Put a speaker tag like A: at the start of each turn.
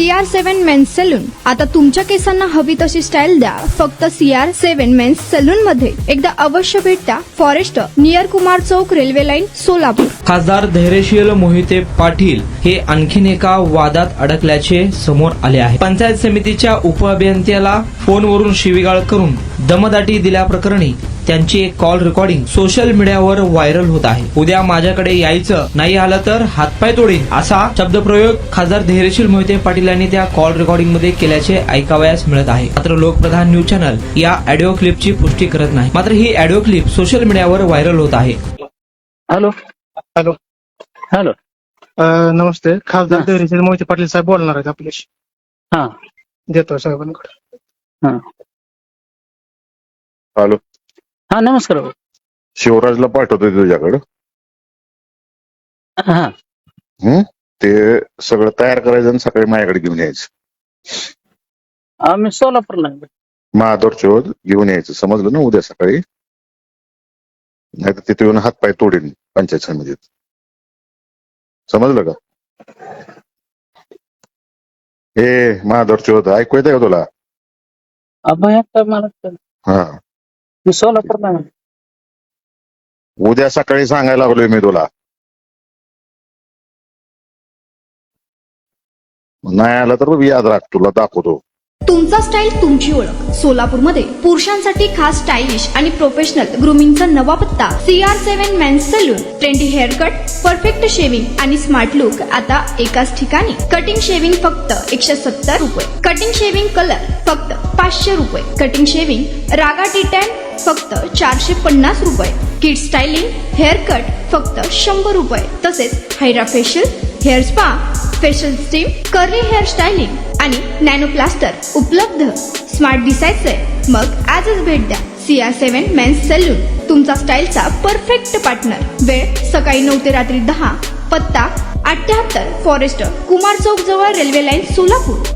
A: CR7 men's salon. आता तुमच्या केसांना हवी तशी स्टाईल द्या फक्त CR7 मेन्स सलून मध्ये. एकदा अवश्य भेट द्या. फॉरेस्ट नियर कुमार चौक, रेल्वे लाईन, सोलापूर.
B: खासदार धैर्यशील मोहिते पाटील हे आणखीन एका वादात अडकल्याचे समोर आले आहे. पंचायत समितीच्या उपअभियंत्याला फोनवरून शिवीगाळ करून दमदाटी दिल्याप्रकरणी त्यांची एक कॉल रेकॉर्डिंग सोशल मीडियावर व्हायरल होत आहे. उद्या माझ्याकडे यायचं, नाही आलं तर हातपाय तोडीन असा शब्दप्रयोग खासदार धैर्यशील मोहिते पाटील यांनी त्या कॉल रेकॉर्डिंग मध्ये केल्याचे ऐकावयास मिळत आहे. मात्र लोकप्रधान न्यूज चॅनल या ऑडिओ क्लिपची पुष्टी करत नाही. मात्र ही ऑडिओ क्लिप सोशल मीडियावर व्हायरल होत आहे.
C: Hello
D: hello.
C: हॅलो.
D: नमस्ते. खासदार धैर्यशील मोहिते पाटील साहेब बोलणार आहेत आपल्याशी.
C: हा.
D: देतो साहेबांकडे.
C: हा.
E: हॅलो.
C: हा, नमस्कार.
E: शिवराजला पाठवतोय तुझ्याकडं.
C: हा.
E: ते सगळं तयार करायचं आणि सकाळी माझ्याकडे घेऊन यायचं.
C: आम्ही सोलापूरला आहे.
E: महादोरच्या घेऊन यायचं, समजलं ना? उद्या सकाळी, नाही तर तिथे येऊन हातपाय तोडीन पंचायत समितीत. समजलं का? हे महादोरच्या ऐकू येतंय का तुला?
C: अभय आता मला
E: हा,
C: मी सोलापूरला आहे.
E: उद्या सकाळी सांगायला लागलोय मी तुला. नाही आला तर याद राख, तुला दाखवतो.
A: तुमचा स्टाईल तुमची ओळख. सोलापूरमध्ये पुरुषांसाठी खास स्टायलिश आणि प्रोफेशनल ग्रूमिंगचा नवा पत्ता CR7 men's salon. Trendy haircut, perfect shaving आणि स्मार्ट लुक आता एकाच ठिकाणी. कटिंग शेविंग फक्त 170 रुपये. कटिंग शेविंग कलर फक्त 500 रुपये. कटिंग शेविंग रागा टी10 फक्त 450 रुपये. किड स्टायलिंग हेअर कट फक्त 100 रुपये. तसेच hydra facial, hair spa, facial steam, curly hair styling आणि नॅनो प्लास्टर उपलब्ध. स्मार्ट दिसायचंय मग आजच भेट द्या CR7 मेन्स सलून, तुमचा स्टाईलचा परफेक्ट पार्टनर. वेळ सकाळी 9 ते रात्री 10. पत्ता 78 फॉरेस्ट कुमार चौक जवळ, रेल्वे लाईन, सोलापूर.